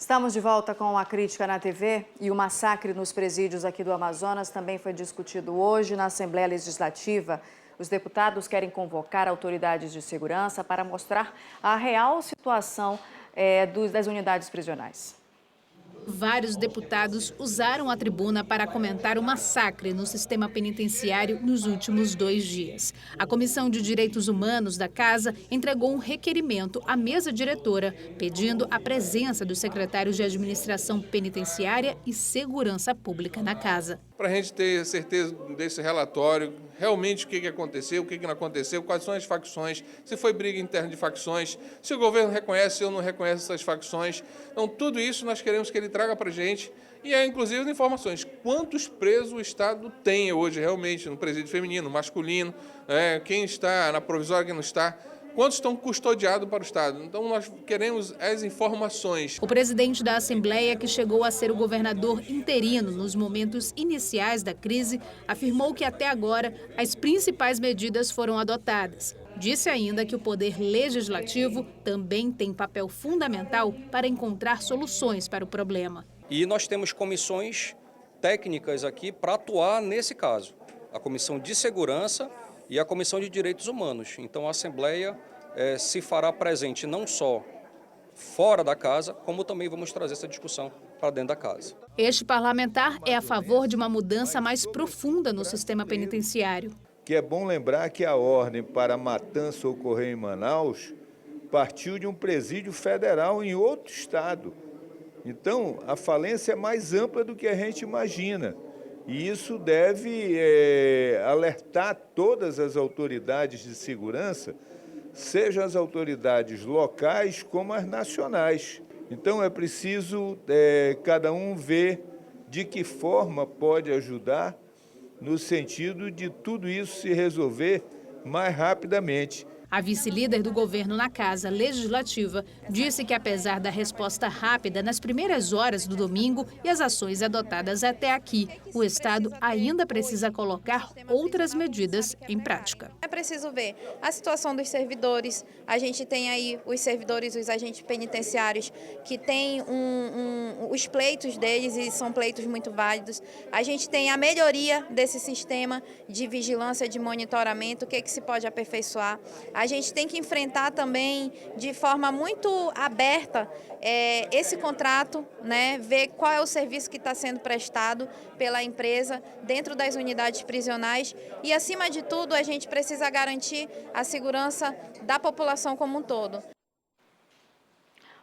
Estamos de volta com a Crítica na TV e o massacre nos presídios aqui do Amazonas também foi discutido hoje na Assembleia Legislativa. Os deputados querem convocar autoridades de segurança para mostrar a real situação das unidades prisionais. Vários deputados usaram a tribuna para comentar o massacre no sistema penitenciário nos últimos 2 dias. A Comissão de Direitos Humanos da Casa entregou um requerimento à mesa diretora, pedindo a presença dos secretários de Administração Penitenciária e Segurança Pública na casa. Para a gente ter certeza desse relatório, realmente o que aconteceu, o que não aconteceu, quais são as facções, se foi briga interna de facções, se o governo reconhece ou não reconhece essas facções. Então, tudo isso nós queremos que ele traga para a gente e, inclusive, informações. Quantos presos o Estado tem hoje realmente no presídio feminino, masculino, quem está na provisória, quem não está. Quantos estão custodiados para o Estado? Então, nós queremos as informações. O presidente da Assembleia, que chegou a ser o governador interino nos momentos iniciais da crise, afirmou que até agora as principais medidas foram adotadas. Disse ainda que o Poder Legislativo também tem papel fundamental para encontrar soluções para o problema. E nós temos comissões técnicas aqui para atuar nesse caso. A Comissão de Segurança e a Comissão de Direitos Humanos. Então a Assembleia se fará presente não só fora da casa, como também vamos trazer essa discussão para dentro da casa. Este parlamentar é a favor de uma mudança mais profunda no sistema penitenciário. Que é bom lembrar que a ordem para a matança ocorrer em Manaus partiu de um presídio federal em outro estado. Então, a falência é mais ampla do que a gente imagina. E isso deve alertar todas as autoridades de segurança, sejam as autoridades locais como as nacionais. Então é preciso cada um ver de que forma pode ajudar no sentido de tudo isso se resolver mais rapidamente. A vice-líder do governo na Casa Legislativa disse que, apesar da resposta rápida nas primeiras horas do domingo e as ações adotadas até aqui, o Estado ainda precisa colocar outras medidas em prática. É preciso ver a situação dos servidores. A gente tem aí os servidores, os agentes penitenciários, que têm os pleitos deles e são pleitos muito válidos. A gente tem a melhoria desse sistema de vigilância, de monitoramento, o que se pode aperfeiçoar. A gente tem que enfrentar também de forma muito aberta esse contrato, ver qual é o serviço que está sendo prestado pela empresa dentro das unidades prisionais e, acima de tudo, a gente precisa garantir a segurança da população como um todo.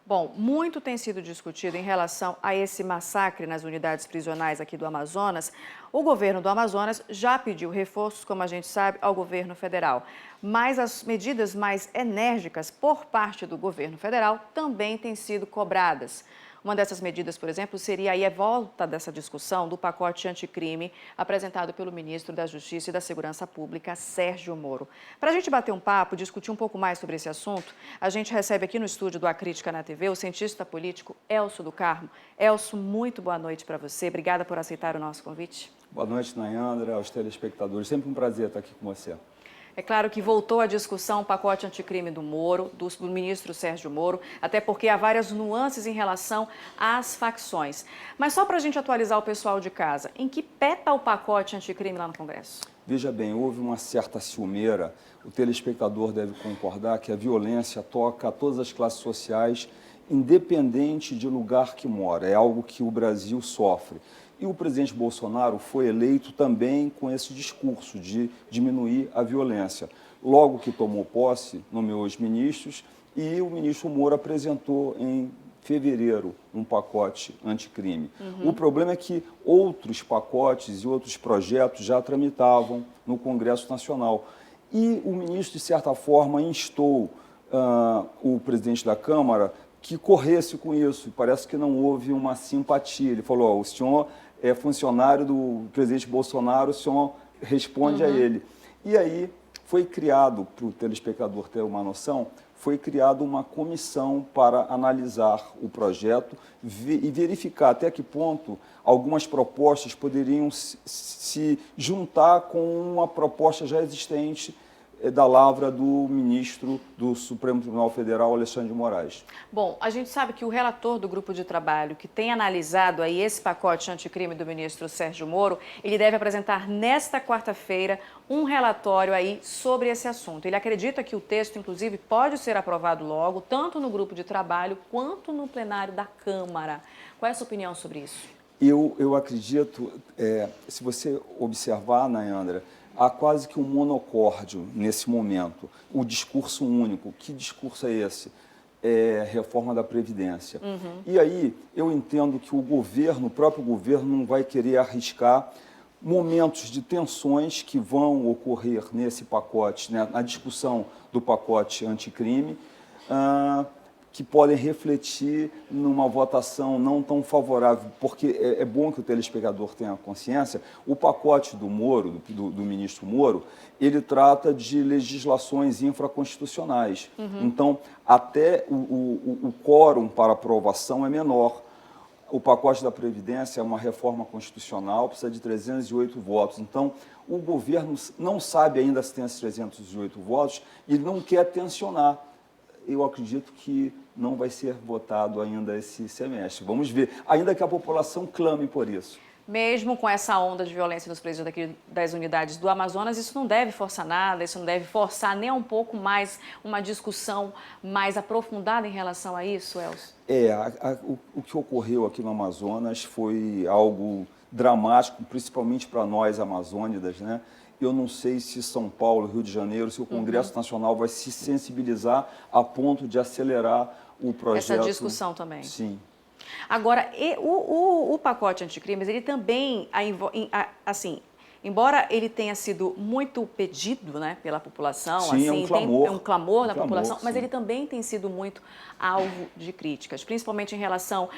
Bom, muito tem sido discutido em relação a esse massacre nas unidades prisionais aqui do Amazonas. O governo do Amazonas já pediu reforços, como a gente sabe, ao governo federal. Mas as medidas mais enérgicas por parte do governo federal também têm sido cobradas. Uma dessas medidas, por exemplo, seria a volta dessa discussão do pacote anticrime apresentado pelo ministro da Justiça e da Segurança Pública, Sérgio Moro. Para a gente bater um papo, discutir um pouco mais sobre esse assunto, a gente recebe aqui no estúdio do A Crítica na TV o cientista político Elcio do Carmo. Elcio, muito boa noite para você. Obrigada por aceitar o nosso convite. Boa noite, Nayandra, aos telespectadores. Sempre um prazer estar aqui com você. É claro que voltou à discussão o pacote anticrime do Moro, do ministro Sérgio Moro, até porque há várias nuances em relação às facções. Mas só para a gente atualizar o pessoal de casa, em que pé está o pacote anticrime lá no Congresso? Veja bem, houve uma certa ciumeira. O telespectador deve concordar que a violência toca a todas as classes sociais, independente de lugar que mora. É algo que o Brasil sofre. E o presidente Bolsonaro foi eleito também com esse discurso de diminuir a violência. Logo que tomou posse, nomeou os ministros e o ministro Moro apresentou em fevereiro um pacote anticrime. O problema é que outros pacotes e outros projetos já tramitavam no Congresso Nacional. E o ministro, de certa forma, instou o presidente da Câmara que corresse com isso. E parece que não houve uma simpatia. Ele falou, o senhor é funcionário do presidente Bolsonaro, o senhor responde a ele. E aí foi criado, para o telespectador ter uma noção, foi criada uma comissão para analisar o projeto e verificar até que ponto algumas propostas poderiam se juntar com uma proposta já existente da lavra do ministro do Supremo Tribunal Federal, Alexandre de Moraes. Bom, a gente sabe que o relator do grupo de trabalho que tem analisado aí esse pacote anticrime do ministro Sérgio Moro, ele deve apresentar nesta quarta-feira um relatório aí sobre esse assunto. Ele acredita que o texto, inclusive, pode ser aprovado logo, tanto no grupo de trabalho quanto no plenário da Câmara. Qual é a sua opinião sobre isso? Eu acredito, se você observar, Nayandra, há quase que um monocórdio nesse momento. O discurso único. Que discurso é esse? Reforma da Previdência. E aí eu entendo que o próprio governo não vai querer arriscar momentos de tensões que vão ocorrer nesse pacote, né, na discussão do pacote anticrime, que podem refletir numa votação não tão favorável, porque é bom que o telespectador tenha consciência, o pacote do Moro, do ministro Moro, ele trata de legislações infraconstitucionais. Então, até o quórum para aprovação é menor. O pacote da Previdência é uma reforma constitucional, precisa de 308 votos. Então, o governo não sabe ainda se tem esses 308 votos e não quer tensionar. Eu acredito que não vai ser votado ainda esse semestre. Vamos ver, ainda que a população clame por isso. Mesmo com essa onda de violência nos presídios daqui das unidades do Amazonas, isso não deve forçar nada, isso não deve forçar nem um pouco mais uma discussão mais aprofundada em relação a isso, Elcio? O que ocorreu aqui no Amazonas foi algo dramático, principalmente para nós amazônidas, né? Eu não sei se São Paulo, Rio de Janeiro, se o Congresso Nacional vai se sensibilizar a ponto de acelerar o projeto. Essa discussão também. Sim. Agora, o pacote anticrimes, ele também, assim, embora ele tenha sido muito pedido, né, pela população, sim, assim, é um clamor da população, mas sim. ele também tem sido muito alvo de críticas, principalmente em relação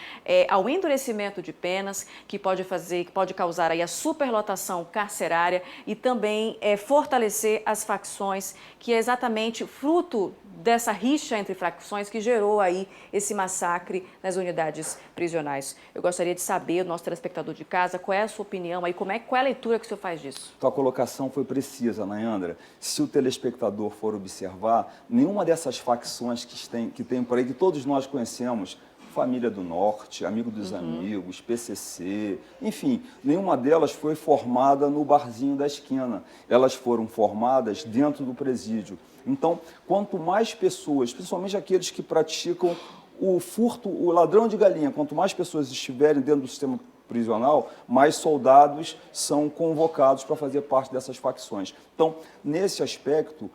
ao endurecimento de penas, que pode causar aí a superlotação carcerária e também fortalecer as facções, que é exatamente fruto dessa rixa entre facções que gerou aí esse massacre nas unidades prisionais. Eu gostaria de saber, o nosso telespectador de casa, qual é a sua opinião aí, qual é a leitura que o senhor faz disso? Tua colocação foi precisa, Nayandra. Se o telespectador for observar, nenhuma dessas facções que tem por aí, que todos nós conhecemos, Família do Norte, Amigo dos Amigos, PCC, enfim, nenhuma delas foi formada no barzinho da esquina. Elas foram formadas dentro do presídio. Então, quanto mais pessoas, principalmente aqueles que praticam o furto, o ladrão de galinha, quanto mais pessoas estiverem dentro do sistema prisional, mais soldados são convocados para fazer parte dessas facções. Então, nesse aspecto,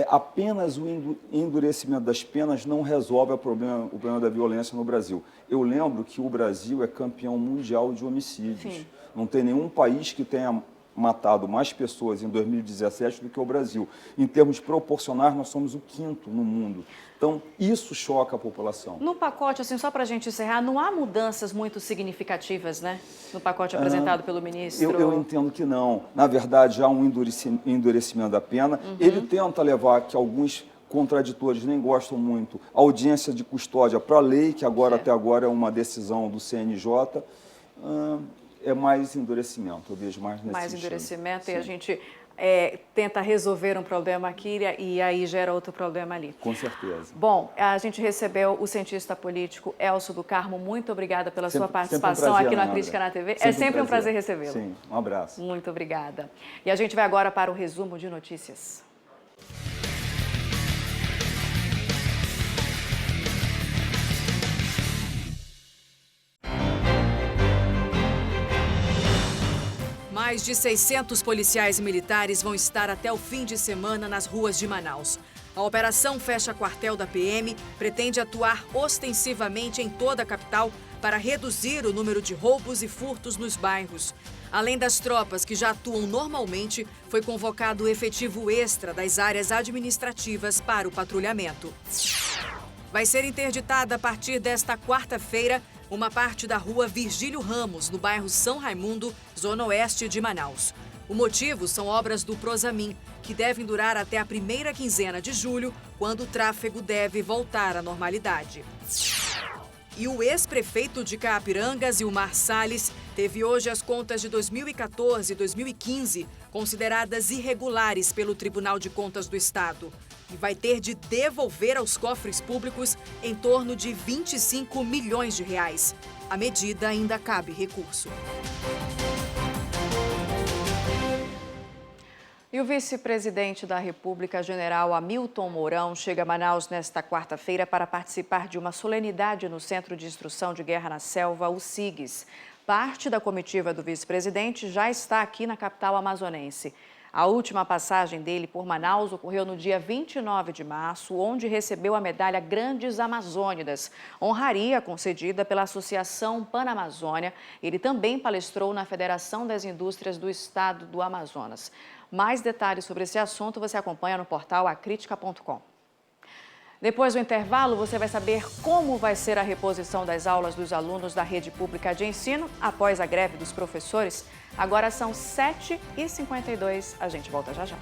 apenas o endurecimento das penas não resolve o problema da violência no Brasil. Eu lembro que o Brasil é campeão mundial de homicídios. Sim. Não tem nenhum país que tenha matado mais pessoas em 2017 do que o Brasil. Em termos proporcionais, nós somos o 5º no mundo. Então, isso choca a população. No pacote, assim, só para a gente encerrar, não há mudanças muito significativas, né? No pacote apresentado pelo ministro? Eu entendo que não. Na verdade, há um endurecimento da pena. Ele tenta levar que alguns contraditores nem gostam muito a audiência de custódia para a lei, que agora, até agora é uma decisão do CNJ. É mais endurecimento, eu vejo mais nesse mais sentido. endurecimento. Sim. E a gente tenta resolver um problema aqui e aí gera outro problema ali. Com certeza. Bom, a gente recebeu o cientista político Elcio do Carmo. Muito obrigada pela sua participação aqui no A Crítica na TV. É sempre um prazer recebê-lo. Sim, um abraço. Muito obrigada. E a gente vai agora para o resumo de notícias. Mais de 600 policiais e militares vão estar até o fim de semana nas ruas de Manaus. A operação Fecha Quartel da PM pretende atuar ostensivamente em toda a capital para reduzir o número de roubos e furtos nos bairros. Além das tropas que já atuam normalmente, foi convocado o efetivo extra das áreas administrativas para o patrulhamento. Vai ser interditada a partir desta quarta-feira uma parte da rua Virgílio Ramos, no bairro São Raimundo, zona oeste de Manaus. O motivo são obras do Prosamin, que devem durar até a primeira quinzena de julho, quando o tráfego deve voltar à normalidade. E o ex-prefeito de Caapirangas, Ilmar Salles, teve hoje as contas de 2014 e 2015 consideradas irregulares pelo Tribunal de Contas do Estado. E vai ter de devolver aos cofres públicos em torno de 25 milhões de reais. A medida ainda cabe recurso. E o vice-presidente da República, general Hamilton Mourão, chega a Manaus nesta quarta-feira para participar de uma solenidade no Centro de Instrução de Guerra na Selva, o CIGS. Parte da comitiva do vice-presidente já está aqui na capital amazonense. A última passagem dele por Manaus ocorreu no dia 29 de março, onde recebeu a medalha Grandes Amazônidas, honraria concedida pela Associação Panamazônia. Ele também palestrou na Federação das Indústrias do Estado do Amazonas. Mais detalhes sobre esse assunto você acompanha no portal acritica.com. Depois do intervalo, você vai saber como vai ser a reposição das aulas dos alunos da rede pública de ensino após a greve dos professores. Agora são 7h52, a gente volta já já.